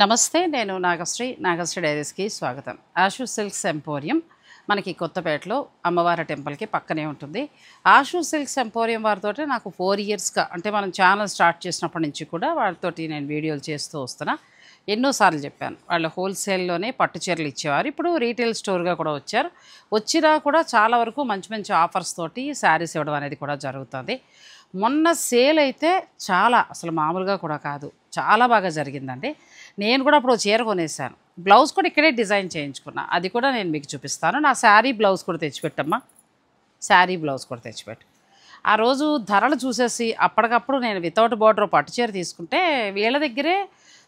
నమస్తే నేను నాగశ్రీ డైరీస్కి స్వాగతం. ఆషు సిల్క్స్ ఎంపోరియం మనకి కొత్తపేటలో అమ్మవారి టెంపుల్కి పక్కనే ఉంటుంది. ఆషు సిల్క్స్ ఎంపోరియం వారితోటి నాకు 4 ఇయర్స్గా అంటే మనం ఛానల్ స్టార్ట్ చేసినప్పటి నుంచి కూడా వాళ్ళతోటి నేను వీడియోలు చేస్తూ వస్తున్నా. ఎన్నోసార్లు చెప్పాను, వాళ్ళు హోల్సేల్లోనే పట్టు చీరలు ఇచ్చేవారు. ఇప్పుడు రీటైల్ స్టోర్గా కూడా వచ్చారు. వచ్చినా కూడా చాలా వరకు మంచి మంచి ఆఫర్స్ తోటి శారీస్ ఇవ్వడం అనేది కూడా జరుగుతుంది. మొన్న సేల్ అయితే చాలా అసలు మామూలుగా కూడా కాదు, చాలా బాగా జరిగిందండి. నేను కూడా అప్పుడు చీర కొనేసాను. బ్లౌజ్ కూడా ఇక్కడే డిజైన్ చేయించుకున్నా, అది కూడా నేను మీకు చూపిస్తాను. నా శారీ బ్లౌజ్ కూడా తెచ్చిపెట్టమ్మా, శారీ బ్లౌజ్ కూడా తెచ్చిపెట్టు. ఆ రోజు ధరలు చూసేసి అప్పటికప్పుడు నేను వితౌట్ బార్డర్ పట్టు చీర తీసుకుంటే వీళ్ళ దగ్గరే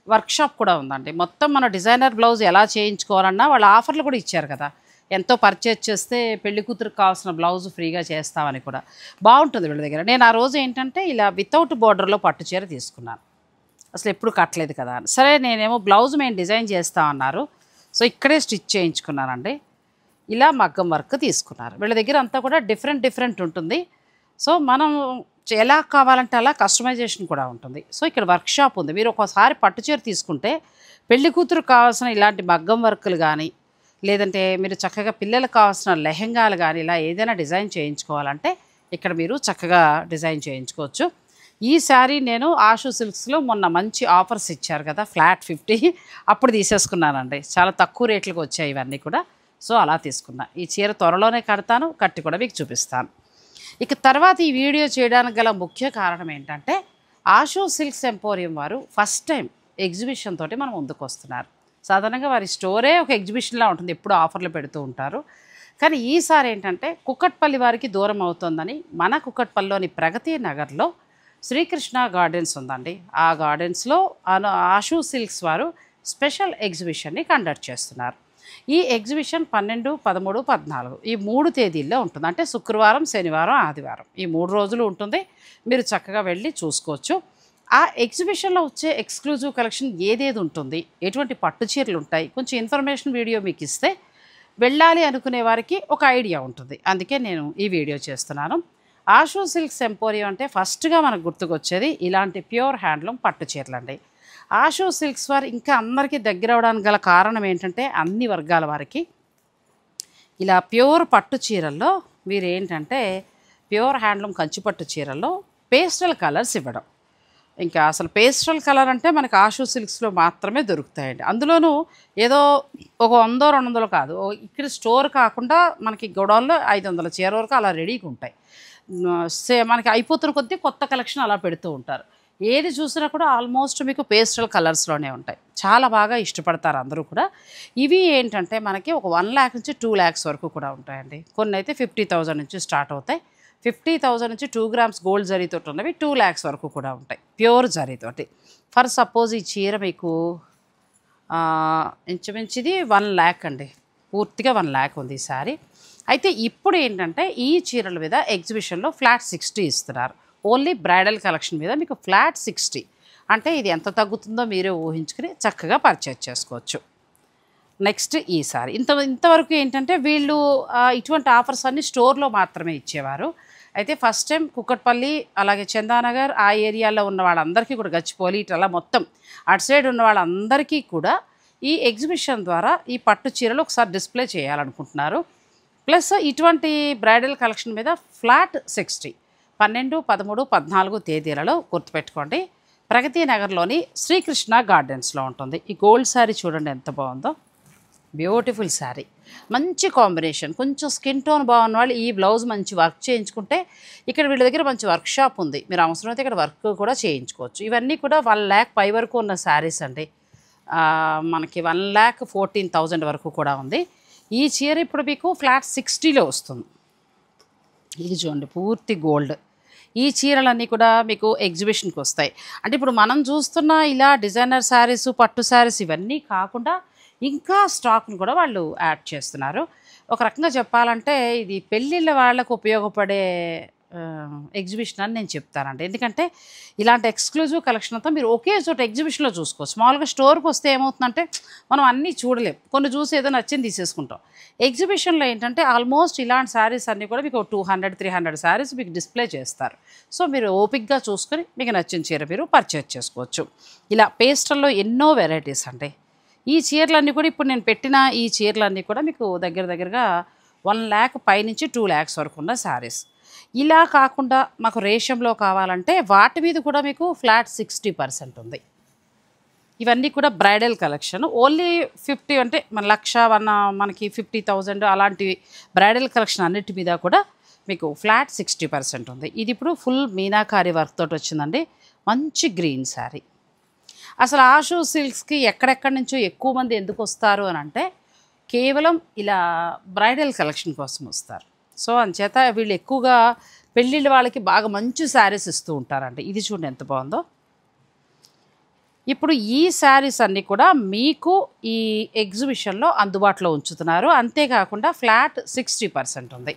వర్క్షాప్ కూడా ఉందండి. మొత్తం మన డిజైనర్ బ్లౌజ్ ఎలా చేయించుకోవాలన్నా వాళ్ళ ఆఫర్లు కూడా ఇచ్చారు కదా. ఎంతో పర్చేజ్ చేస్తే పెళ్లి కూతురికి కావాల్సిన బ్లౌజ్ ఫ్రీగా చేస్తామని కూడా బాగుంటుంది వీళ్ళ దగ్గర. నేను ఆ రోజు ఏంటంటే ఇలా వితౌట్ బార్డర్లో పట్టు చీర తీసుకున్నాను, అసలు ఎప్పుడు కట్టలేదు కదా. సరే నేనేమో బ్లౌజ్ మేము డిజైన్ చేస్తామన్నారు, సో ఇక్కడే స్టిచ్ చేయించుకున్నానండి. ఇలా మగ్గం వర్క్ తీసుకున్నారు. వీళ్ళ దగ్గర అంతా కూడా డిఫరెంట్ ఉంటుంది. సో మనం ఎలా కావాలంటే అలా కస్టమైజేషన్ కూడా ఉంటుంది. సో ఇక్కడ వర్క్షాప్ ఉంది. మీరు ఒకసారి పట్టు చీర తీసుకుంటే పెళ్లి కూతురు కావాల్సిన ఇలాంటి మగ్గం వర్కులు కానీ, లేదంటే మీరు చక్కగా పిల్లలకు కావాల్సిన లెహెంగాలు కానీ ఇలా ఏదైనా డిజైన్ చేయించుకోవాలంటే ఇక్కడ మీరు చక్కగా డిజైన్ చేయించుకోవచ్చు. ఈ శారీ నేను ఆషు సిల్క్స్లో మొన్న మంచి ఆఫర్స్ ఇచ్చారు కదా, ఫ్లాట్ 50, అప్పుడు తీసేసుకున్నానండి. చాలా తక్కువ రేట్లకు వచ్చాయి ఇవన్నీ కూడా. సో అలా తీసుకున్నా. ఈ చీర త్వరలోనే కడతాను, కట్టి కూడా మీకు చూపిస్తాను. ఇక తర్వాత ఈ వీడియో చేయడానికి గల ముఖ్య కారణం ఏంటంటే ఆషు సిల్క్స్ ఎంపోరియం వారు ఫస్ట్ టైం ఎగ్జిబిషన్ తోటి మనం ముందుకు వస్తున్నారు. సాధారణంగా వారి స్టోరే ఒక ఎగ్జిబిషన్లా ఉంటుంది, ఎప్పుడు ఆఫర్లు పెడుతూ ఉంటారు. కానీ ఈసారి ఏంటంటే కుక్కట్పల్లి వారికి దూరం అవుతుందని మన కుక్కట్పల్లిలోని ప్రగతి నగర్లో శ్రీకృష్ణ గార్డెన్స్ ఉందండి. ఆ గార్డెన్స్లో ఆషు సిల్క్స్ వారు స్పెషల్ ఎగ్జిబిషన్ని కండక్ట్ చేస్తున్నారు. ఈ ఎగ్జిబిషన్ 12, 13, 14 ఈ 3 తేదీల్లో ఉంటుంది. అంటే శుక్రవారం, శనివారం, ఆదివారం ఈ 3 రోజులు ఉంటుంది. మీరు చక్కగా వెళ్ళి చూసుకోవచ్చు. ఆ ఎగ్జిబిషన్లో వచ్చే ఎక్స్క్లూజివ్ కలెక్షన్ ఏదేది ఉంటుంది, ఎటువంటి పట్టు చీరలు ఉంటాయి, కొంచెం ఇన్ఫర్మేషన్ వీడియో మీకు ఇస్తే వెళ్ళాలి అనుకునే వారికి ఒక ఐడియా ఉంటుంది. అందుకే నేను ఈ వీడియో చేస్తున్నాను. ఆషు సిల్క్స్ ఎంపోరియం అంటే ఫస్ట్గా మనకు గుర్తుకొచ్చేది ఇలాంటి ప్యూర్ హ్యాండ్లూమ్ పట్టు చీరలండి. ఆషు సిల్క్స్ వారు ఇంకా అందరికీ దగ్గర అవడానికి గల కారణం ఏంటంటే అన్ని వర్గాల వారికి ఇలా ప్యూర్ పట్టు చీరల్లో మీరు ఏంటంటే ప్యూర్ హ్యాండ్లూమ్ కంచిపట్టు చీరల్లో పేస్టల్ కలర్స్ ఇవ్వడం. ఇంకా అసలు పేస్టల్ కలర్ అంటే మనకి ఆషు సిల్క్స్లో మాత్రమే దొరుకుతాయండి. అందులోనూ ఏదో ఒక 100, 200 కాదు, ఇక్కడ స్టోర్ కాకుండా మనకి గొడవల్లో 500 చీర వరకు అలా రెడీగా ఉంటాయి. మనకి అయిపోతున్న కొద్దీ కొత్త కలెక్షన్ అలా పెడుతూ ఉంటారు. ఏది చూసినా కూడా ఆల్మోస్ట్ మీకు పేస్టల్ కలర్స్లోనే ఉంటాయి. చాలా బాగా ఇష్టపడతారు అందరూ కూడా. ఇవి ఏంటంటే మనకి ఒక 1 lakh నుంచి 2 lakhs వరకు కూడా ఉంటాయండి. కొన్ని అయితే 50,000 నుంచి స్టార్ట్ అవుతాయి. 50,000 నుంచి 2 grams గోల్డ్ జరీతోటి ఉన్నవి 2 lakhs వరకు కూడా ఉంటాయి ప్యూర్ జరీతోటి. ఫర్ సపోజ్ ఈ చీర మీకు ఇంచుమించుది 1 lakh అండి, పూర్తిగా 1 lakh ఉంది ఈ సారీ. అయితే ఇప్పుడు ఏంటంటే ఈ చీరల మీద ఎగ్జిబిషన్లో ఫ్లాట్ 60 ఇస్తున్నారు. ఓన్లీ బ్రైడల్ కలెక్షన్ మీద మీకు ఫ్లాట్ 60 అంటే ఇది ఎంత తగ్గుతుందో మీరే ఊహించుకుని చక్కగా పర్చేజ్ చేసుకోవచ్చు. నెక్స్ట్ ఈ సారీ ఇంతవరకు ఏంటంటే వీళ్ళు ఇటువంటి ఆఫర్స్ అన్నీ స్టోర్లో మాత్రమే ఇచ్చేవారు. అయితే ఫస్ట్ టైం కుక్కట్పల్లి అలాగే చందానగర్ ఆ ఏరియాలో ఉన్న వాళ్ళందరికీ కూడా, గచ్చిపోలి ఇట్లా మొత్తం అటు సైడ్ ఉన్న వాళ్ళందరికీ కూడా ఈ ఎగ్జిబిషన్ ద్వారా ఈ పట్టు చీరలు ఒకసారి డిస్ప్లే చేయాలనుకుంటున్నారు. ప్లస్ ఇటువంటి బ్రైడల్ కలెక్షన్ మీద ఫ్లాట్ 60 12, 13, 14 తేదీలలో గుర్తుపెట్టుకోండి. ప్రగతి నగర్లోని శ్రీకృష్ణ గార్డెన్స్లో ఉంటుంది. ఈ గోల్డ్ శారీ చూడండి ఎంత బాగుందో, బ్యూటిఫుల్ శారీ, మంచి కాంబినేషన్. కొంచెం స్కిన్ టోన్ బాగున్న వాళ్ళు ఈ బ్లౌజ్ మంచి వర్క్ చేయించుకుంటే ఇక్కడ వీళ్ళ దగ్గర మంచి వర్క్ షాప్ ఉంది, మీరు అవసరమైతే ఇక్కడ వర్క్ కూడా చేయించుకోవచ్చు. ఇవన్నీ కూడా 1 lakh పై వరకు ఉన్న శారీస్ అండి. మనకి 1,14,000 వరకు కూడా ఉంది. ఈ చీర ఇప్పుడు మీకు ఫ్లాట్ 60లో వస్తుంది. ఇది చూడండి పూర్తి గోల్డ్. ఈ చీరలన్నీ కూడా మీకు ఎగ్జిబిషన్కి వస్తాయి. అంటే ఇప్పుడు మనం చూస్తున్న ఇలా డిజైనర్ శారీస్, పట్టు శారీస్ ఇవన్నీ కాకుండా ఇంకా స్టాక్ను కూడా వాళ్ళు యాడ్ చేస్తున్నారు. ఒక రకంగా చెప్పాలంటే ఇది పెళ్ళిళ్ళ వాళ్ళకు ఉపయోగపడే ఎగ్జిబిషన్ అని నేను చెప్తానండి. ఎందుకంటే ఇలాంటి ఎక్స్క్లూజివ్ కలెక్షన్ అంతా మీరు ఒకే చోట ఎగ్జిబిషన్లో చూసుకోవచ్చు. మామూలుగా స్టోర్కి వస్తే ఏమవుతుందంటే మనం అన్నీ చూడలేం, కొన్ని చూసి ఏదో నచ్చింది తీసేసుకుంటాం. ఎగ్జిబిషన్లో ఏంటంటే ఆల్మోస్ట్ ఇలాంటి శారీస్ అన్నీ కూడా మీకు 200-300 శారీస్ మీకు డిస్ప్లే చేస్తారు. సో మీరు ఓపిక్గా చూసుకొని మీకు నచ్చిన చీర మీరు పర్చేజ్ చేసుకోవచ్చు. ఇలా పేస్టల్లో ఎన్నో వెరైటీస్ అండి. ఈ చీరలన్నీ కూడా ఇప్పుడు నేను పెట్టిన ఈ చీరలన్నీ కూడా మీకు దగ్గరగా 1 lakh పైనుంచి 2 lakhs వరకు ఉన్న శారీస్. ఇలా కాకుండా మాకు రేషంలో కావాలంటే వాటి మీద కూడా మీకు ఫ్లాట్ 60% ఉంది. ఇవన్నీ కూడా బ్రైడల్ కలెక్షన్. ఓన్లీ 50 అంటే మన 1,00,000 మనకి 50,000 అలాంటి బ్రైడల్ కలెక్షన్ అన్నిటి మీద కూడా మీకు ఫ్లాట్ 60% ఉంది. ఇది ఇప్పుడు ఫుల్ మీనాకారి వర్క్ తోటి వచ్చిందండి. మంచి గ్రీన్ శారీ. అసలు ఆషు సిల్క్స్కి ఎక్కడెక్కడి నుంచో ఎక్కువ మంది ఎందుకు వస్తారు అని అంటే కేవలం ఇలా బ్రైడల్ కలెక్షన్ కోసం వస్తారు. సో అంచేత వీళ్ళు ఎక్కువగా పెళ్ళిళ్ళ వాళ్ళకి బాగా మంచి శారీస్ ఇస్తూ ఉంటారండి. ఇది చూడండి ఎంత బాగుందో. ఇప్పుడు ఈ శారీస్ అన్నీ కూడా మీకు ఈ ఎగ్జిబిషన్లో అందుబాటులో ఉంచుతున్నారు. అంతేకాకుండా ఫ్లాట్ 60% ఉంది.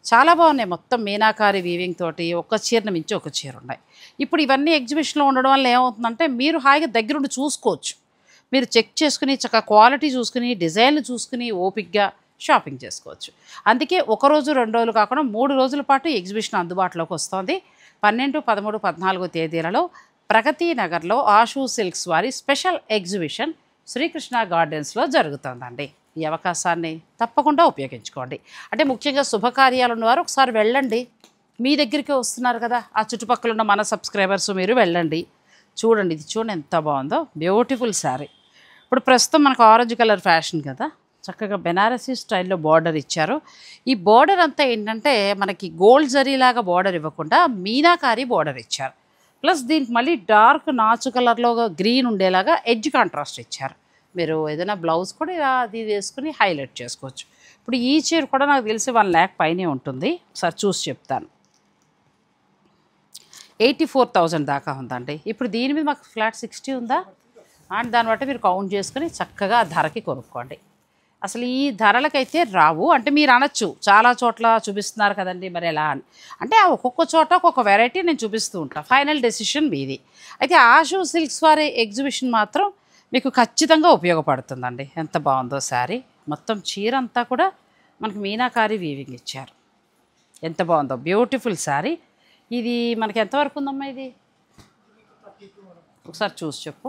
చాలా బాగున్నాయి. మొత్తం మీనాకారి వీవింగ్ తోటి ఒక చీరను మించి ఒక చీర ఉన్నాయి. ఇప్పుడు ఇవన్నీ ఎగ్జిబిషన్లో ఉండడం వల్ల ఏమవుతుందంటే మీరు హాయిగా దగ్గరుండి చూసుకోవచ్చు. మీరు చెక్ చేసుకుని చక్కగా క్వాలిటీ చూసుకుని డిజైన్లు చూసుకుని ఓపిక్గా షాపింగ్ చేసుకోవచ్చు. అందుకే 1 రోజు 2 రోజులు కాకుండా 3 రోజుల పాటు ఎగ్జిబిషన్ అందుబాటులోకి వస్తుంది. 12, 13, 14 తేదీలలో ప్రగతి నగర్లో ఆషు సిల్క్స్ వారి స్పెషల్ ఎగ్జిబిషన్ శ్రీకృష్ణ గార్డెన్స్లో జరుగుతుందండి. ఈ అవకాశాన్ని తప్పకుండా ఉపయోగించుకోండి. అంటే ముఖ్యంగా శుభకార్యాలు ఉన్నవారు ఒకసారి వెళ్ళండి. మీ దగ్గరికి వస్తున్నారు కదా, ఆ చుట్టుపక్కల ఉన్న మన సబ్స్క్రైబర్స్ మీరు వెళ్ళండి. చూడండి, ఇది చూడండి ఎంత బాగుందో. బ్యూటిఫుల్ శారీ. ఇప్పుడు ప్రస్తుతం మనకు ఆరెంజ్ కలర్ ఫ్యాషన్ కదా, చక్కగా బెనారసీ స్టైల్లో బార్డర్ ఇచ్చారు. ఈ బార్డర్ అంతా ఏంటంటే మనకి గోల్డ్ జరీలాగా బార్డర్ ఇవ్వకుండా మీనాకారి బార్డర్ ఇచ్చారు. ప్లస్ దీనికి మళ్ళీ డార్క్ నాచు కలర్లో గ్రీన్ ఉండేలాగా ఎడ్జ్ కాంట్రాస్ట్ ఇచ్చారు. మీరు ఏదైనా బ్లౌజ్ కూడా ఇలా అది వేసుకుని హైలైట్ చేసుకోవచ్చు. ఇప్పుడు ఈ చీర కూడా నాకు తెలిసి 1 lakh పైనే ఉంటుంది. ఒకసారి చూసి చెప్తాను. 84,000 దాకా ఉందండి. ఇప్పుడు దీని మీద మాకు ఫ్లాట్ 60 ఉందా అండ్ దాన్ని బట్టి మీరు కౌంట్ చేసుకుని చక్కగా ఆ ధరకి కొనుక్కోండి. అసలు ఈ ధరలకైతే రావు. అంటే మీరు అనొచ్చు చాలా చోట్ల చూపిస్తున్నారు కదండి మరి ఎలా అని. అంటే ఒక్కొక్క చోట ఒక్కొక్క వెరైటీ నేను చూపిస్తూ ఉంటాను. ఫైనల్ డెసిషన్ మీది. అయితే ఆషు సిల్క్స్ వారి ఎగ్జిబిషన్ మాత్రం మీకు ఖచ్చితంగా ఉపయోగపడుతుందండి. ఎంత బాగుందో శారీ. మొత్తం చీర అంతా కూడా మనకి మీనాకారి వీవింగ్ ఇచ్చారు. ఎంత బాగుందో బ్యూటిఫుల్ శారీ. ఇది మనకి ఎంతవరకు ఉందమ్మా? ఇది ఒకసారి చూసి చెప్పు.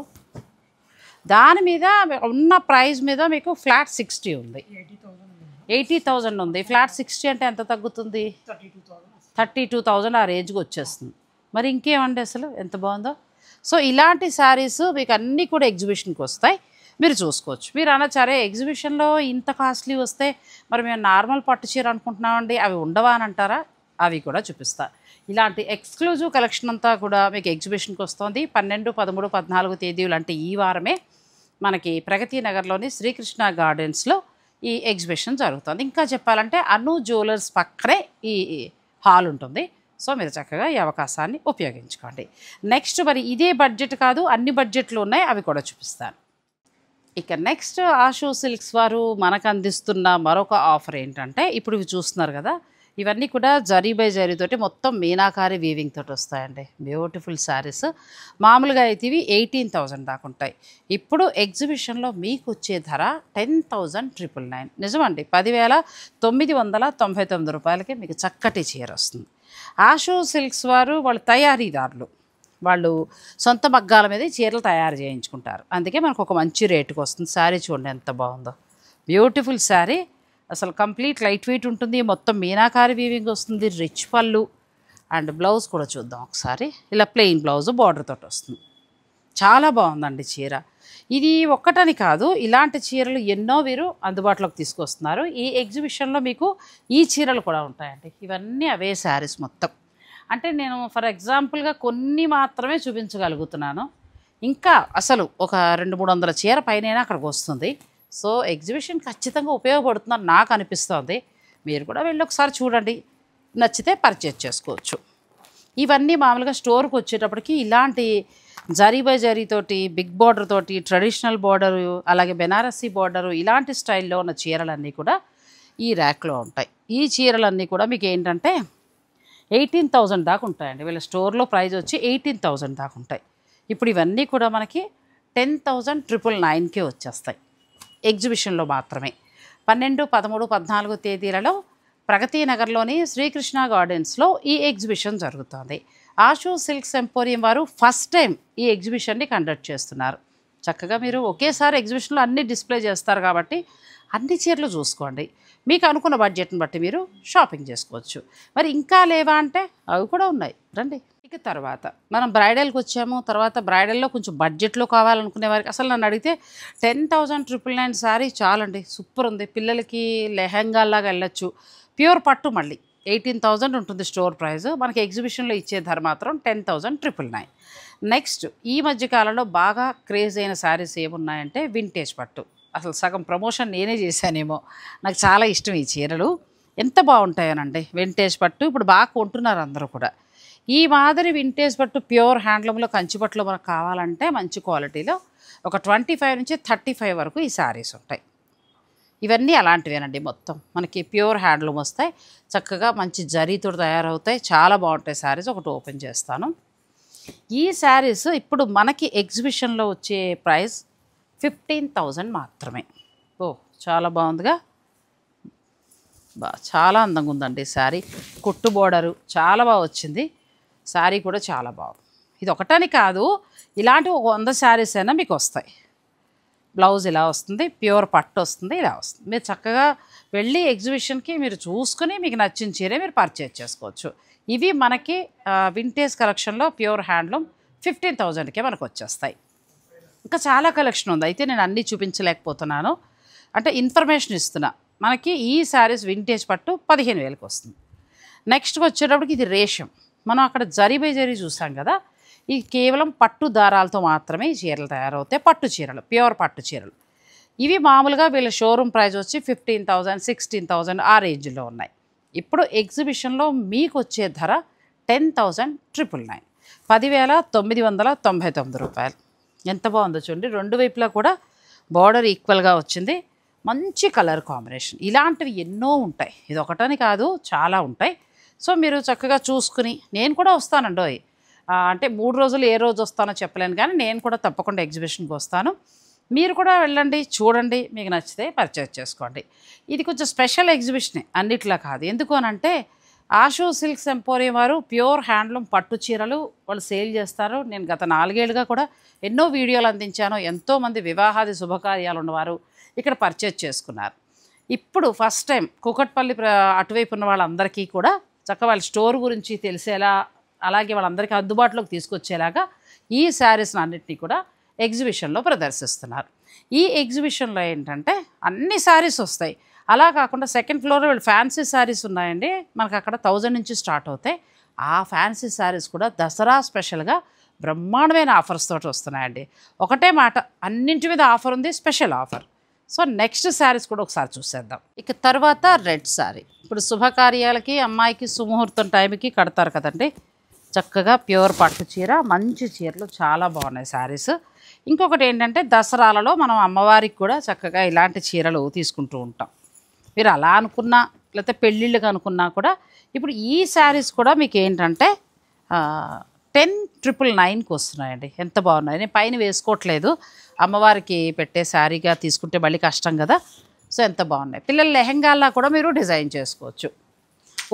దాని మీద ఉన్న ప్రైస్ మీద మీకు ఫ్లాట్ 60 ఉంది. 80,000 ఉంది. ఫ్లాట్ 60 అంటే ఎంత తగ్గుతుంది? 32,000 ఆ రేంజ్కి వచ్చేస్తుంది. మరి ఇంకేమండి అసలు ఎంత బాగుందో. సో ఇలాంటి శారీస్ మీకు అన్నీ కూడా ఎగ్జిబిషన్కి వస్తాయి, మీరు చూసుకోవచ్చు. మీరు అనొచ్చు అరే ఎగ్జిబిషన్లో ఇంత కాస్ట్లీ వస్తే మరి మేము నార్మల్ పట్టు చీర అనుకుంటున్నామండి, అవి ఉండవా అని అంటారా? అవి కూడా చూపిస్తా. ఇలాంటి ఎక్స్క్లూజివ్ కలెక్షన్ అంతా కూడా మీకు ఎగ్జిబిషన్కి వస్తుంది. 12, 13, 14 తేదీలు అంటే ఈ వారమే మనకి ప్రగతి నగర్లోని శ్రీకృష్ణ గార్డెన్స్లో ఈ ఎగ్జిబిషన్ జరుగుతుంది. ఇంకా చెప్పాలంటే అను జ్యువెలర్స్ పక్కనే ఈ హాల్ ఉంటుంది. సో మీరు చక్కగా ఈ అవకాశాన్ని ఉపయోగించుకోండి. నెక్స్ట్ మరి ఇదే బడ్జెట్ కాదు, అన్ని బడ్జెట్లు ఉన్నాయి, అవి కూడా చూపిస్తాను. ఇక నెక్స్ట్ ఆషు సిల్క్స్ వారు మనకు అందిస్తున్న మరొక ఆఫర్ ఏంటంటే ఇప్పుడు ఇవి చూస్తున్నారు కదా, ఇవన్నీ కూడా జరీ బై జరీతోటి మొత్తం మీనాకారి వీవింగ్ తోటి వస్తాయండి. బ్యూటిఫుల్ శారీస్. మామూలుగా అయితే ఇవి 18,000 దాకా ఉంటాయి. ఇప్పుడు ఎగ్జిబిషన్లో మీకు వచ్చే ధర 10,999. నిజమండి, 10,999 రూపాయలకి మీకు చక్కటి చీర వస్తుంది. ఆషు సిల్క్స్ వారు వాళ్ళు తయారీదారులు, వాళ్ళు సొంత మగ్గాల మీద చీరలు తయారు చేయించుకుంటారు. అందుకే మనకు ఒక మంచి రేటుకి వస్తుంది. శారీ చూడండి ఎంత బాగుందో. బ్యూటిఫుల్ శారీ. అసలు కంప్లీట్ లైట్ వెయిట్ ఉంటుంది. మొత్తం మీనాకారి వీవింగ్ వస్తుంది. రిచ్ పళ్ళు అండ్ బ్లౌజ్ కూడా చూద్దాం ఒకసారి. ఇలా ప్లెయిన్ బ్లౌజ్ బార్డర్ తోటి వస్తుంది. చాలా బాగుందండి చీర. ఇది ఒక్కటని కాదు, ఇలాంటి చీరలు ఎన్నో వీరు అందుబాటులోకి తీసుకొస్తున్నారు. ఈ ఎగ్జిబిషన్లో మీకు ఈ చీరలు కూడా ఉంటాయండి. ఇవన్నీ అవే శారీస్ మొత్తం. అంటే నేను ఫర్ ఎగ్జాంపుల్గా కొన్ని మాత్రమే చూపించగలుగుతున్నాను. ఇంకా అసలు ఒక 200-300 చీర పైన అక్కడికి వస్తుంది. సో ఎగ్జిబిషన్ ఖచ్చితంగా ఉపయోగపడుతుందని నాకు అనిపిస్తుంది. మీరు కూడా వెళ్ళి ఒకసారి చూడండి, నచ్చితే పర్చేజ్ చేసుకోవచ్చు. ఇవన్నీ మామూలుగా స్టోర్కి వచ్చేటప్పటికి ఇలాంటి జరీ బై జరీతోటి బిగ్ బార్డర్ తోటి ట్రెడిషనల్ బార్డరు అలాగే బెనారసీ బార్డరు ఇలాంటి స్టైల్లో ఉన్న చీరలన్నీ కూడా ఈ ర్యాక్లో ఉంటాయి. ఈ చీరలన్నీ కూడా మీకు ఏంటంటే 18,000 దాకా ఉంటాయండి. వీళ్ళ స్టోర్లో ప్రైస్ వచ్చి 18,000 దాకా ఉంటాయి. ఇప్పుడు ఇవన్నీ కూడా మనకి 10,999కే వచ్చేస్తాయి ఎగ్జిబిషన్లో మాత్రమే. 12, 13, 14 తేదీలలో ప్రగతి నగర్లోని శ్రీకృష్ణ గార్డెన్స్లో ఈ ఎగ్జిబిషన్ జరుగుతుంది. ఆషు సిల్క్స్ ఎంపోరియం వారు ఫస్ట్ టైం ఈ ఎగ్జిబిషన్ని కండక్ట్ చేస్తున్నారు. చక్కగా మీరు ఒకేసారి ఎగ్జిబిషన్లో అన్ని డిస్ప్లే చేస్తారు కాబట్టి అన్ని చీరలు చూసుకోండి. మీకు అనుకున్న బడ్జెట్ని బట్టి మీరు షాపింగ్ చేసుకోవచ్చు. మరి ఇంకా లేవా అంటే అవి కూడా ఉన్నాయి, రండి. ఇక తర్వాత మనం బ్రైడల్కి వచ్చాము. తర్వాత బ్రైడల్లో కొంచెం బడ్జెట్లో కావాలనుకునే వారికి అసలు నన్ను అడిగితే 10,999 శారీ చాలండి, సూపర్ ఉంది. పిల్లలకి లెహంగాలాగా వెళ్ళొచ్చు. ప్యూర్ పట్టు మళ్ళీ 18,000 ఉంటుంది స్టోర్ ప్రైస్. మనకి ఎగ్జిబిషన్లో ఇచ్చే ధర మాత్రం 10,999. నెక్స్ట్ ఈ మధ్యకాలంలో బాగా క్రేజ్ అయిన శారీస్ ఏమున్నాయంటే వింటేజ్ పట్టు. అసలు సగం ప్రమోషన్ నేనే చేశానేమో, నాకు చాలా ఇష్టం ఈ చీరలు. ఎంత బాగుంటాయనండి వింటేజ్ పట్టు. ఇప్పుడు బాగా కొంటున్నారు అందరూ కూడా. ఈ మాదిరి వింటేజ్ పట్టు ప్యూర్ హ్యాండ్లూమ్లో కంచిపట్టులో మనకు కావాలంటే మంచి క్వాలిటీలో ఒక 25 నుంచి 35 వరకు ఈ శారీస్ ఉంటాయి. ఇవన్నీ అలాంటివేనండి. మొత్తం మనకి ప్యూర్ హ్యాండ్లూమ్ వస్తాయి, చక్కగా మంచి జరీతో తయారవుతాయి, చాలా బాగుంటాయి శారీస్. ఒకటి ఓపెన్ చేస్తాను. ఈ శారీస్ ఇప్పుడు మనకి ఎగ్జిబిషన్లో వచ్చే ప్రైస్ 15,000 మాత్రమే. ఓ చాలా బాగుందిగా, చాలా అందంగా ఉందండి శారీ. కుట్టు బోర్డరు చాలా బాగా వచ్చింది. శారీ కూడా చాలా బాగుంది. ఇది ఒకటని కాదు, ఇలాంటి 100 శారీస్ అయినా మీకు వస్తాయి. బ్లౌజ్ ఇలా వస్తుంది, ప్యూర్ పట్టు వస్తుంది, ఇలా వస్తుంది. మీరు చక్కగా వెళ్ళి ఎగ్జిబిషన్కి మీరు చూసుకుని మీకు నచ్చిన చీరే మీరు పర్చేజ్ చేసుకోవచ్చు. ఇవి మనకి వింటేజ్ కలెక్షన్లో ప్యూర్ హ్యాండ్లూమ్ 15,000కే మనకు వచ్చేస్తాయి. ఇంకా చాలా కలెక్షన్ ఉంది, అయితే నేను అన్నీ చూపించలేకపోతున్నాను, అంటే ఇన్ఫర్మేషన్ ఇస్తున్నా. మనకి ఈ శారీస్ వింటేజ్ పట్టు 15,000కి వస్తుంది. నెక్స్ట్ వచ్చేటప్పటికి ఇది రేషం. మనం అక్కడ జరీ బై జరీ చూసాం కదా, ఈ కేవలం పట్టు దారాలతో మాత్రమే ఈ చీరలు తయారవుతాయి. పట్టు చీరలు, ప్యూర్ పట్టు చీరలు. ఇవి మామూలుగా వీళ్ళ షోరూమ్ ప్రైస్ వచ్చి 15,000, 16,000 ఆ రేంజ్లో ఉన్నాయి. ఇప్పుడు ఎగ్జిబిషన్లో మీకు వచ్చే ధర 10,999, 10,999 రూపాయలు. ఎంత బాగుందో చూడండి. రెండు వైపులా కూడా బార్డర్ ఈక్వల్గా వచ్చింది. మంచి కలర్ కాంబినేషన్. ఇలాంటివి ఎన్నో ఉంటాయి, ఇది ఒకటని కాదు చాలా ఉంటాయి. సో మీరు చక్కగా చూసుకుని, నేను కూడా వస్తానండి. అంటే 3 రోజులు ఏ రోజు వస్తానో చెప్పలేను, కానీ నేను కూడా తప్పకుండా ఎగ్జిబిషన్కి వస్తాను. మీరు కూడా వెళ్ళండి, చూడండి, మీకు నచ్చితే పర్చేజ్ చేసుకోండి. ఇది కొంచెం స్పెషల్ ఎగ్జిబిషనే, అన్నిట్లా కాదు. ఎందుకు అనంటే ఆషు సిల్క్స్ ఎంపోరియం వారు ప్యూర్ హ్యాండ్లూమ్ పట్టు చీరలు వాళ్ళు సేల్ చేస్తారు. నేను గత 4 ఏళ్ళుగా కూడా ఎన్నో వీడియోలు అందించాను. ఎంతోమంది వివాహాది శుభకార్యాలు ఉన్నవారు ఇక్కడ పర్చేజ్ చేసుకున్నారు. ఇప్పుడు ఫస్ట్ టైం కూకట్పల్లి అటువైపు ఉన్న వాళ్ళందరికీ కూడా చక్కగా వాళ్ళ స్టోర్ గురించి తెలిసేలా, అలాగే వాళ్ళందరికీ అందుబాటులోకి తీసుకొచ్చేలాగా ఈ శారీస్ని అన్నింటినీ కూడా ఎగ్జిబిషన్లో ప్రదర్శిస్తున్నారు. ఈ ఎగ్జిబిషన్లో ఏంటంటే అన్ని శారీస్ వస్తాయి. అలా కాకుండా సెకండ్ ఫ్లోర్లో వీళ్ళు ఫ్యాన్సీ శారీస్ ఉన్నాయండి. మనకు అక్కడ 1000 నుంచి స్టార్ట్ అవుతాయి. ఆ ఫ్యాన్సీ శారీస్ కూడా దసరా స్పెషల్గా బ్రహ్మాండమైన ఆఫర్స్ తోటి వస్తున్నాయండి. ఒకటే మాట, అన్నింటి మీద ఆఫర్ ఉంది, special offer. So next saris కూడా ఒకసారి చూసేద్దాం. ఇక తర్వాత రెడ్ శారీ. ఇప్పుడు శుభకార్యాలకి అమ్మాయికి సుముహూర్తం టైంకి కడతారు కదండి. చక్కగా ప్యూర్ పట్టు చీర, మంచి చీరలు చాలా బాగున్నాయి శారీస్. ఇంకొకటి ఏంటంటే దసరాలలో మనం అమ్మవారికి కూడా చక్కగా ఇలాంటి చీరలు తీసుకుంటూ ఉంటాం. మీరు అలా అనుకున్నా లేకపోతే పెళ్ళిళ్ళకి అనుకున్నా కూడా ఇప్పుడు ఈ శారీస్ కూడా మీకు ఏంటంటే 10,999కి వస్తున్నాయండి. ఎంత బాగున్నాయి. నేను పైన వేసుకోవట్లేదు, అమ్మవారికి పెట్టే శారీగా తీసుకుంటే మళ్ళీ కష్టం కదా. సో ఎంత బాగున్నాయి. పిల్లల లెహంగాల్లా కూడా మీరు డిజైన్ చేసుకోవచ్చు.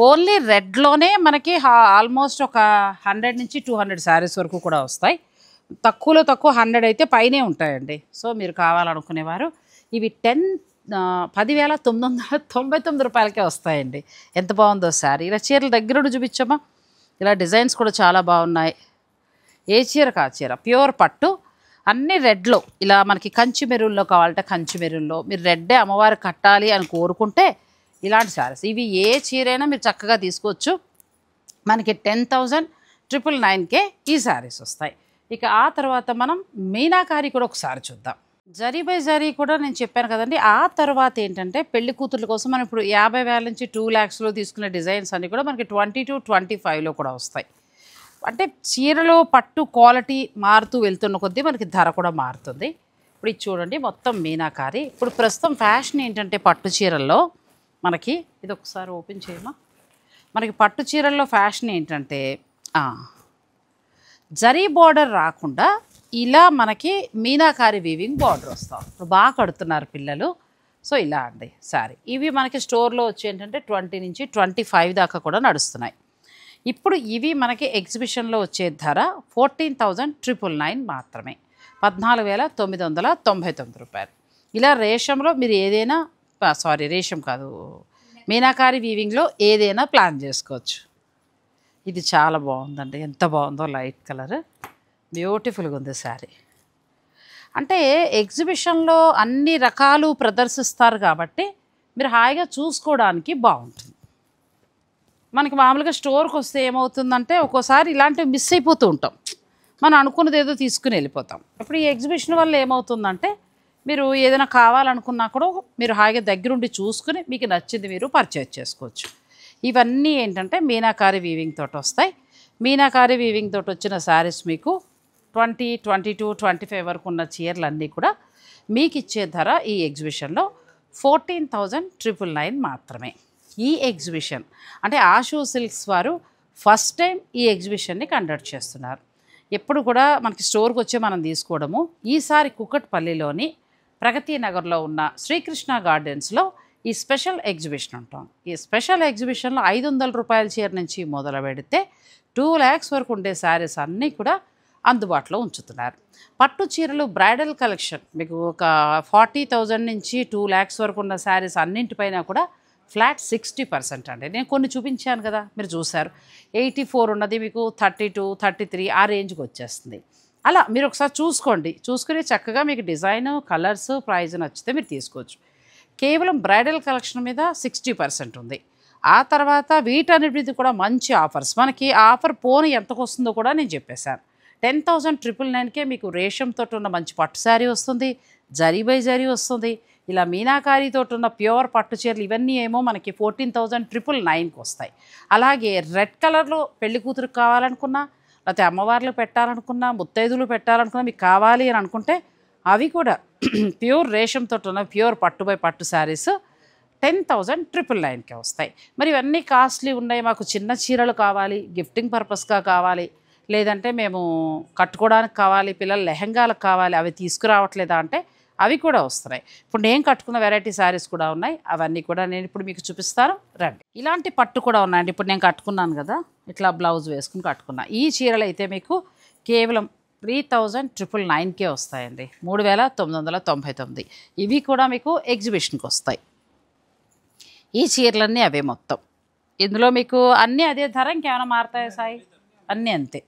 ఓన్లీ రెడ్లోనే మనకి ఆల్మోస్ట్ ఒక 100 నుంచి 200 శారీస్ వరకు కూడా వస్తాయి. తక్కువలో తక్కువ 100 అయితే పైనే ఉంటాయండి. సో మీరు కావాలనుకునేవారు ఇవి 10,999 రూపాయలకే వస్తాయండి. ఎంత బాగుందో శారీ. ఇలా చీరలు దగ్గరుండి చూపించమ్మా. ఇలా డిజైన్స్ కూడా చాలా బాగున్నాయి. ఏ చీర కా చీర ప్యూర్ పట్టు, అన్నీ రెడ్లో. ఇలా మనకి కంచి మెరూన్లో కావాలంటే కంచి మెరూన్లో, మీరు రెడ్డే అమ్మవారు కట్టాలి అని కోరుకుంటే ఇలాంటి శారీస్, ఇవి ఏ చీరైనా మీరు చక్కగా తీసుకోవచ్చు. మనకి 10,999కే ఈ శారీస్ వస్తాయి. ఇక ఆ తర్వాత మనం మీనాకారి కూడా ఒకసారి చూద్దాం. జరీ బై జరీ కూడా నేను చెప్పాను కదండి. ఆ తర్వాత ఏంటంటే పెళ్లి కూతుర్ల కోసం మనం ఇప్పుడు 50,000 నుంచి 2 lakhsలో తీసుకునే డిజైన్స్ అన్నీ కూడా మనకి 22-25లో కూడా వస్తాయి. అంటే చీరలో పట్టు క్వాలిటీ మారుతూ వెళ్తున్న కొద్దీ మనకి ధర కూడా మారుతుంది. ఇప్పుడు ఇది చూడండి, మొత్తం మీనాకారి. ఇప్పుడు ప్రస్తుతం ఫ్యాషన్ ఏంటంటే పట్టు చీరల్లో మనకి ఇది ఒకసారి ఓపెన్ చేయమా. మనకి పట్టు చీరల్లో ఫ్యాషన్ ఏంటంటే జరీ బార్డర్ రాకుండా ఇలా మనకి మీనాకారి వీవింగ్ బార్డర్ వస్తాం. ఇప్పుడు బాగా కడుతున్నారు పిల్లలు. సో ఇలా అండి సారీ. ఇవి మనకి స్టోర్లో వచ్చి ఏంటంటే 20 నుంచి 25 దాకా కూడా నడుస్తున్నాయి. ఇప్పుడు ఇవి మనకి ఎగ్జిబిషన్లో వచ్చే ధర 14,999 మాత్రమే, 14,999 రూపాయలు. ఇలా రేషంలో మీరు ఏదైనా రేషం కాదు, మీనాకారి వీవింగ్లో ఏదైనా ప్లాన్ చేసుకోవచ్చు. ఇది చాలా బాగుందండి, ఎంత బాగుందో, లైట్ కలర్, బ్యూటిఫుల్గా ఉంది శారీ. అంటే ఎగ్జిబిషన్లో అన్ని రకాలు ప్రదర్శిస్తారు కాబట్టి మీరు హాయిగా చూసుకోవడానికి బాగుంటుంది. మనకి మామూలుగా స్టోర్కి వస్తే ఏమవుతుందంటే ఒక్కోసారి ఇలాంటివి మిస్ అయిపోతూ ఉంటాం, మనం అనుకున్నది ఏదో తీసుకుని వెళ్ళిపోతాం. ఇప్పుడు ఈ ఎగ్జిబిషన్ వల్ల ఏమవుతుందంటే మీరు ఏదైనా కావాలనుకున్నా కూడా మీరు హాయిగా దగ్గరుండి చూసుకుని మీకు నచ్చింది మీరు పర్చేజ్ చేసుకోవచ్చు. ఇవన్నీ ఏంటంటే మీనాకారి వీవింగ్ తోటి వస్తాయి. మీనాకారి వీవింగ్ తోటి వచ్చిన శారీస్ మీకు 20, 22, 25 వరకు ఉన్న చీరలన్నీ కూడా మీకు ఇచ్చే ధర ఈ ఎగ్జిబిషన్లో 14,999 మాత్రమే. ఈ ఎగ్జిబిషన్ అంటే ఆషు సిల్క్స్ వారు ఫస్ట్ టైం ఈ ఎగ్జిబిషన్ని కండక్ట్ చేస్తున్నారు. ఎప్పుడు కూడా మనకి స్టోర్కి వచ్చి మనం తీసుకోవడము. ఈసారి కుకట్పల్లిలోని ప్రగతి నగర్లో ఉన్న శ్రీకృష్ణ గార్డెన్స్లో ఈ స్పెషల్ ఎగ్జిబిషన్ ఉంటాం. ఈ స్పెషల్ ఎగ్జిబిషన్లో 500 రూపాయల చీర నుంచి మొదలు పెడితే 2 lakhs వరకు ఉండే శారీస్ అన్నీ కూడా అందుబాటులో ఉంచుతున్నారు. పట్టు చీరలు బ్రైడల్ కలెక్షన్ మీకు ఒక 40,000 నుంచి 2 lakhs వరకు ఉన్న శారీస్ అన్నింటిపైన కూడా ఫ్లాట్ 60% అండి. నేను కొన్ని చూపించాను కదా, మీరు చూసారు. 84 ఉన్నది మీకు 32, 33 ఆ రేంజ్కి వచ్చేస్తుంది. అలా మీరు ఒకసారి చూసుకోండి, చూసుకుని చక్కగా మీకు డిజైన్, కలర్స్, ప్రైజ్ నచ్చితే మీరు తీసుకోవచ్చు. కేవలం బ్రైడల్ కలెక్షన్ మీద 60% ఉంది. ఆ తర్వాత వీటన్నిటి కూడా మంచి ఆఫర్స్. మనకి ఆఫర్ పోని ఎంతకు వస్తుందో కూడా నేను చెప్పేశాను. 10,999కే మీకు రేషంతో ఉన్న మంచి పట్టు శారీ వస్తుంది, జరీ బై జరీ వస్తుంది. ఇలా మీనాకారితో ఉన్న ప్యూర్ పట్టు చీరలు ఇవన్నీ ఏమో మనకి 14,999కి వస్తాయి. అలాగే రెడ్ కలర్లో పెళ్లి కూతురికి కావాలనుకున్నా, లేకపోతే అమ్మవార్లు పెట్టాలనుకున్నా, ముత్తైదులు పెట్టాలనుకున్నా, మీకు కావాలి అని అనుకుంటే అవి కూడా ప్యూర్ రేషంతో ఉన్న ప్యూర్ పట్టు బై పట్టు శారీస్ 10,999కే వస్తాయి. మరి ఇవన్నీ కాస్ట్లీ ఉన్నాయి, మాకు చిన్న చీరలు కావాలి, గిఫ్టింగ్ పర్పస్గా కావాలి, లేదంటే మేము కట్టుకోవడానికి కావాలి, పిల్లల లెహంగాలకు కావాలి, అవి తీసుకురావట్లేదా అంటే అవి కూడా వస్తున్నాయి. ఇప్పుడు నేను కట్టుకున్న వెరైటీ శారీస్ కూడా ఉన్నాయి, అవన్నీ కూడా నేను ఇప్పుడు మీకు చూపిస్తాను, రండి. ఇలాంటి పట్టు కూడా ఉన్నాయండి. ఇప్పుడు నేను కట్టుకున్నాను కదా, ఇట్లా బ్లౌజ్ వేసుకుని కట్టుకున్నా. ఈ చీరలు అయితే మీకు కేవలం 3,999కే వస్తాయండి, 3,999. ఇవి కూడా మీకు ఎగ్జిబిషన్కి వస్తాయి. ఈ చీరలన్నీ అవే మొత్తం. ఇందులో మీకు అన్నీ అదే ధర, ఇంకేమైనా మారుతాయా సాయి? అన్నీ అంతే.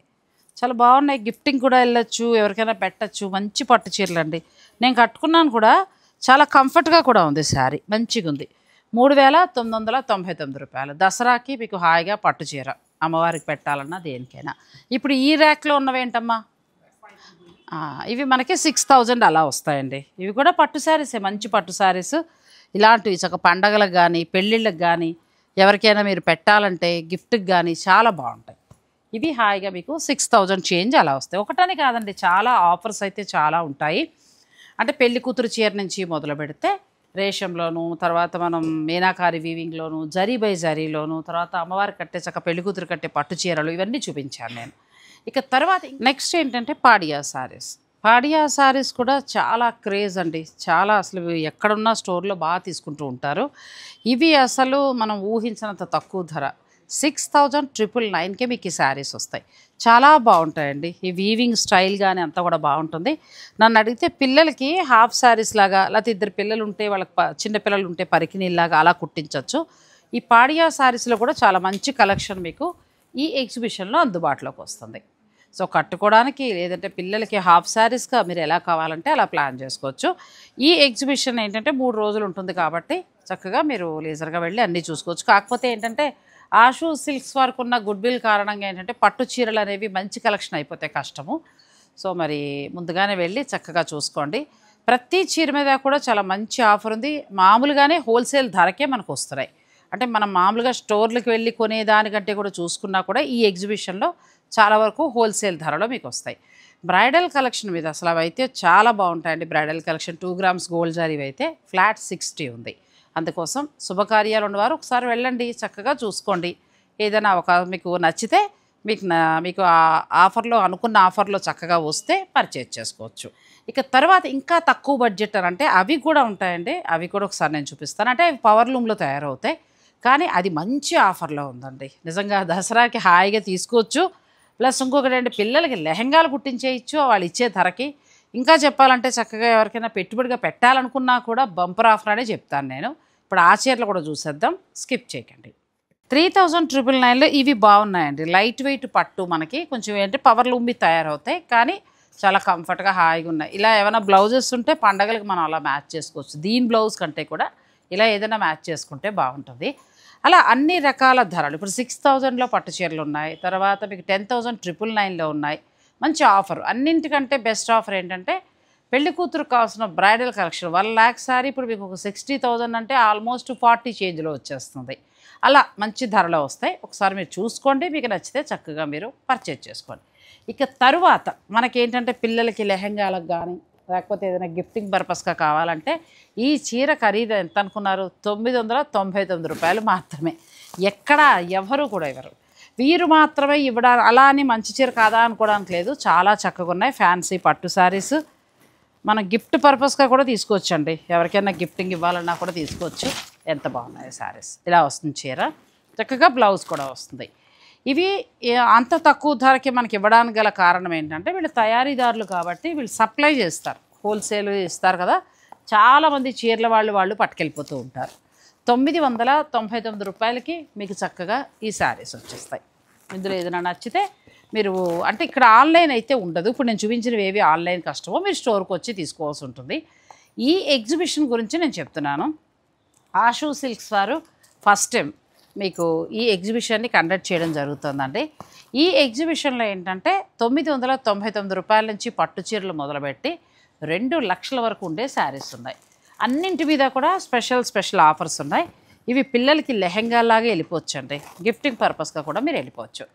చాలా బాగున్నాయి, గిఫ్టింగ్ కూడా వెళ్ళొచ్చు, ఎవరికైనా పెట్టచ్చు. మంచి పట్టు చీరలు అండి. నేను కట్టుకున్నాను కూడా, చాలా కంఫర్ట్గా కూడా ఉంది శారీ, మంచిగా ఉంది. 3,999 రూపాయలు. దసరాకి మీకు హాయిగా పట్టు చీర అమ్మవారికి పెట్టాలన్నా దేనికైనా. ఇప్పుడు ఈ ర్యాక్లో ఉన్నవేంటమ్మా, ఇవి మనకి 6,000 అలా వస్తాయండి. ఇవి కూడా పట్టు శారీసే, మంచి పట్టు శారీస్. ఇలాంటివి చక్క పండగలకు కానీ, పెళ్ళిళ్ళకి కానీ, ఎవరికైనా మీరు పెట్టాలంటే గిఫ్ట్కి కానీ చాలా బాగుంటాయి. ఇవి హాయిగా మీకు 6,000 చేంజ్ అలా వస్తాయి. ఒకటని కాదండి, చాలా ఆఫర్స్ అయితే చాలా ఉంటాయి. అంటే పెళ్లి కూతురు చీర నుంచి మొదలు పెడితే రేషంలోను, తర్వాత మనం మీనాకారి వీవింగ్లోను, జరీ బై జరీలోను, తర్వాత అమ్మవారికి కట్టే చక్క పెళ్లి కూతురు కట్టే పట్టు చీరలు, ఇవన్నీ చూపించాను నేను. ఇక తర్వాత నెక్స్ట్ ఏంటంటే పాడియా శారీస్. పాడియా శారీస్ కూడా చాలా క్రేజ్ అండి, చాలా అసలు ఎక్కడున్న స్టోర్లో బాగా తీసుకుంటూ ఉంటారు. ఇవి అసలు మనం ఊహించినంత తక్కువ ధర, 6,999కే మీకు ఈ శారీస్ వస్తాయి. చాలా బాగుంటాయండి. ఈ వీవింగ్ స్టైల్ కానీ అంతా కూడా బాగుంటుంది. నన్ను అడిగితే పిల్లలకి హాఫ్ శారీస్ లాగా, లేకపోతే ఇద్దరు పిల్లలు ఉంటే వాళ్ళకి చిన్న పిల్లలు ఉంటే పరికిణీలాగా అలా కుట్టించవచ్చు. ఈ పాడియా శారీస్లో కూడా చాలా మంచి కలెక్షన్ మీకు ఈ ఎగ్జిబిషన్లో అందుబాటులోకి వస్తుంది. సో కట్టుకోవడానికి, లేదంటే పిల్లలకి హాఫ్ శారీస్గా మీరు ఎలా కావాలంటే అలా ప్లాన్ చేసుకోవచ్చు. ఈ ఎగ్జిబిషన్ ఏంటంటే 3 రోజులు ఉంటుంది కాబట్టి చక్కగా మీరు లేజర్గా వెళ్ళి అన్నీ చూసుకోవచ్చు. కాకపోతే ఏంటంటే ఆషు సిల్క్స్ వారికి ఉన్న గుడ్ విల్ కారణంగా ఏంటంటే పట్టు చీరలు అనేవి మంచి కలెక్షన్ అయిపోతే కష్టము. సో మరి ముందుగానే వెళ్ళి చక్కగా చూసుకోండి. ప్రతి చీర మీద కూడా చాలా మంచి ఆఫర్ ఉంది. మామూలుగానే హోల్సేల్ ధరకే మనకు వస్తున్నాయి. అంటే మనం మామూలుగా స్టోర్లకు వెళ్ళి కొనేదానికంటే కూడా చూసుకున్నా కూడా ఈ ఎగ్జిబిషన్లో చాలా వరకు హోల్సేల్ ధరలో మీకు వస్తాయి. బ్రైడల్ కలెక్షన్ మీద అసలు అవైతే చాలా బాగుంటాయండి. Bridal collection 2 grams gold zari అయితే ఫ్లాట్ 60 ఉంది. అందుకోసం శుభకార్యాలు ఉన్నవారు ఒకసారి వెళ్ళండి, చక్కగా చూసుకోండి. ఏదైనా మీకు నచ్చితే మీకు ఆ ఆఫర్లో అనుకున్న ఆఫర్లో చక్కగా వస్తే పర్చేజ్ చేసుకోవచ్చు. ఇక తర్వాత ఇంకా తక్కువ బడ్జెట్ అని అంటే అవి కూడా ఉంటాయండి. అవి కూడా ఒకసారి నేను చూపిస్తాను. అంటే అవి పవర్ లూమ్లో తయారవుతాయి, కానీ అది మంచి ఆఫర్లో ఉందండి. నిజంగా దసరాకి హాయిగా తీసుకోవచ్చు. ప్లస్ ఇంకొకటి అంటే పిల్లలకి లెహంగాలు కుట్టించేయచ్చు వాళ్ళు ఇచ్చే ధరకి. ఇంకా చెప్పాలంటే చక్కగా ఎవరికైనా పెట్టుబడిగా పెట్టాలనుకున్నా కూడా బంపర్ ఆఫర్ అనే చెప్తాను నేను. ఇప్పుడు ఆ చీరలు కూడా చూసేద్దాం, స్కిప్ చేయకండి. 3999లో ఇవి బాగున్నాయండి. లైట్ వెయిట్ పట్టు, మనకి కొంచెం ఏంటంటే పవర్ లూమ్వి తయారవుతాయి, కానీ చాలా కంఫర్ట్గా హాయిగా ఉన్నాయి. ఇలా ఏమైనా బ్లౌజెస్ ఉంటే పండగలకు మనం అలా మ్యాచ్ చేసుకోవచ్చు. దీని బ్లౌజ్ కంటే కూడా ఇలా ఏదైనా మ్యాచ్ చేసుకుంటే బాగుంటుంది. అలా అన్ని రకాల ధరలు ఇప్పుడు 6000లో పట్టు చీరలు ఉన్నాయి. తర్వాత మీకు 10,999లో ఉన్నాయి. మంచి ఆఫర్. అన్నింటికంటే బెస్ట్ ఆఫర్ ఏంటంటే పెళ్లి కూతురు కావాల్సిన బ్రైడల్ కలెక్షన్ 1 lakh సారీ ఇప్పుడు మీకు ఒక 60,000 అంటే ఆల్మోస్ట్ 40 చేంజ్లో వచ్చేస్తుంది. అలా మంచి ధరలో వస్తాయి. ఒకసారి మీరు చూసుకోండి, మీకు నచ్చితే చక్కగా మీరు పర్చేజ్ చేసుకోండి. ఇక తరువాత మనకేంటంటే పిల్లలకి లెహంగాలకు కానీ లేకపోతే ఏదైనా గిఫ్టింగ్ పర్పస్గా కావాలంటే ఈ చీర ఖరీదు ఎంత అనుకున్నారు? 999 రూపాయలు మాత్రమే. ఎక్కడ ఎవరు కూడా ఇవ్వరు. వీరు మాత్రమే ఇవ్వడానికి, అలా అని మంచి చీర కాదా అనుకోవడానికి లేదు. చాలా చక్కగా ఉన్నాయి ఫ్యాన్సీ పట్టు శారీస్. మనం గిఫ్ట్ పర్పస్గా కూడా తీసుకోవచ్చండి. ఎవరికైనా గిఫ్టింగ్ ఇవ్వాలన్నా కూడా తీసుకోవచ్చు. ఎంత బాగున్నాయి శారీస్. ఇలా వస్తుంది చీర, చక్కగా బ్లౌజ్ కూడా వస్తుంది. ఇవి అంత తక్కువ ధరకి మనకి ఇవ్వడానికి గల కారణం ఏంటంటే వీళ్ళు తయారీదారులు కాబట్టి వీళ్ళు సప్లై చేస్తారు, హోల్సేల్ ఇస్తారు కదా. చాలామంది చీరల వాళ్ళు పట్టుకెళ్ళిపోతూ ఉంటారు. 999 రూపాయలకి మీకు చక్కగా ఈ శారీస్ వచ్చేస్తాయి. ఇందులో ఏదైనా నచ్చితే మీరు అంటే ఇక్కడ ఆన్లైన్ అయితే ఉండదు. ఇప్పుడు నేను చూపించినవి ఏవి ఆన్లైన్ కష్టమో మీరు స్టోర్కి వచ్చి తీసుకోవాల్సి ఉంటుంది. ఈ ఎగ్జిబిషన్ గురించి నేను చెప్తున్నాను. ఆషు సిల్క్స్ వారు ఫస్ట్ టైం మీకు ఈ ఎగ్జిబిషన్ని కండక్ట్ చేయడం జరుగుతుందండి. ఈ ఎగ్జిబిషన్లో ఏంటంటే 999 రూపాయల నుంచి పట్టు చీరలు మొదలుపెట్టి 2 లక్షల వరకు ఉండే శారీస్ ఉన్నాయి. అన్నింటి మీద కూడా స్పెషల్ ఆఫర్స్ ఉన్నాయి. ఇవి పిల్లలకి లెహంగాలాగా వెళ్ళిపోవచ్చు అండి. గిఫ్టింగ్ పర్పస్గా కూడా మీరు వెళ్ళిపోవచ్చు.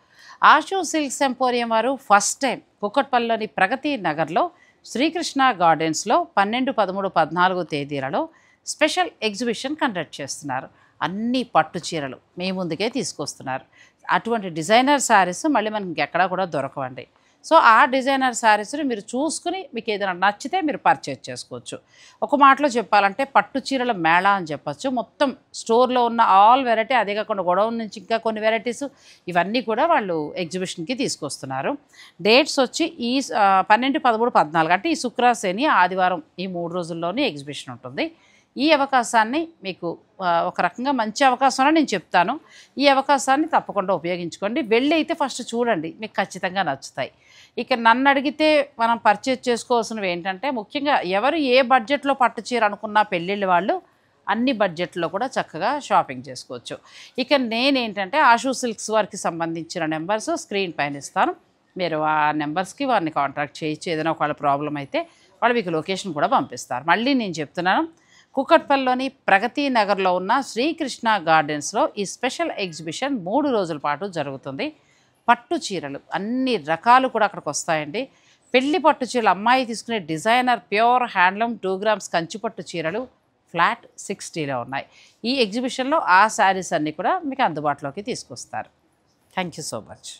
ఆషు సిల్క్స్ ఎంపోరియం వారు ఫస్ట్ టైం కుకట్పల్లిలోని ప్రగతి నగర్లో శ్రీకృష్ణ గార్డెన్స్లో 12, 13, 14 తేదీలలో స్పెషల్ ఎగ్జిబిషన్ కండక్ట్ చేస్తున్నారు. అన్ని పట్టు చీరలు మీ ముందుకే తీసుకొస్తున్నారు. అటువంటి డిజైనర్ శారీస్ మళ్ళీ మనకి ఇంకెక్కడా కూడా దొరకవండి. సో ఆ డిజైనర్ శారీస్ని మీరు చూసుకుని మీకు ఏదైనా నచ్చితే మీరు పర్చేజ్ చేసుకోవచ్చు. ఒక మాటలో చెప్పాలంటే పట్టు చీరల మేళా అని చెప్పచ్చు. మొత్తం స్టోర్లో ఉన్న ఆల్ వెరైటీ, అదే కాకుండా గొడవ నుంచి ఇంకా కొన్ని వెరైటీస్ ఇవన్నీ కూడా వాళ్ళు ఎగ్జిబిషన్కి తీసుకొస్తున్నారు. డేట్స్ వచ్చి ఈ 12, 13, 14 అంటే ఈ శుక్ర, శని, ఆదివారం ఈ 3 రోజుల్లోనే ఎగ్జిబిషన్ ఉంటుంది. ఈ అవకాశాన్ని మీకు ఒక రకంగా మంచి అవకాశం అని నేను చెప్తాను. ఈ అవకాశాన్ని తప్పకుండా ఉపయోగించుకోండి. వెళ్ళి అయితే ఫస్ట్ చూడండి, మీకు ఖచ్చితంగా నచ్చుతాయి. ఇక నన్ను అడిగితే మనం పర్చేజ్ చేసుకోవాల్సినవి ఏంటంటే ముఖ్యంగా ఎవరు ఏ బడ్జెట్లో పట్టు చీర అనుకున్నా పెళ్ళిళ్ళు వాళ్ళు అన్ని బడ్జెట్లో కూడా చక్కగా షాపింగ్ చేసుకోవచ్చు. ఇక నేనేంటంటే ఆషు సిల్క్స్ వారికి సంబంధించిన నెంబర్స్ స్క్రీన్ పైన ఇస్తాను. మీరు ఆ నెంబర్స్కి వారిని కాంటాక్ట్ చేయొచ్చు. ఏదైనా ఒకవేళ ప్రాబ్లం అయితే వాళ్ళు మీకు లొకేషన్ కూడా పంపిస్తారు. మళ్ళీ నేను చెప్తున్నాను, కుకట్పల్లిలోని ప్రగతి నగర్లో ఉన్న శ్రీకృష్ణ గార్డెన్స్లో ఈ స్పెషల్ ఎగ్జిబిషన్ 3 రోజుల పాటు జరుగుతుంది. పట్టు చీరలు అన్ని రకాలు కూడా అక్కడికి వస్తాయండి. పెళ్లి పట్టు చీరలు, అమ్మాయి తీసుకునే designer pure handloom 2 grams Kanchi పట్టు చీరలు ఫ్లాట్ 60లో ఉన్నాయి. ఈ ఎగ్జిబిషన్లో ఆ శారీస్ అన్నీ కూడా మీకు అందుబాటులోకి తీసుకొస్తారు. Thank you so much.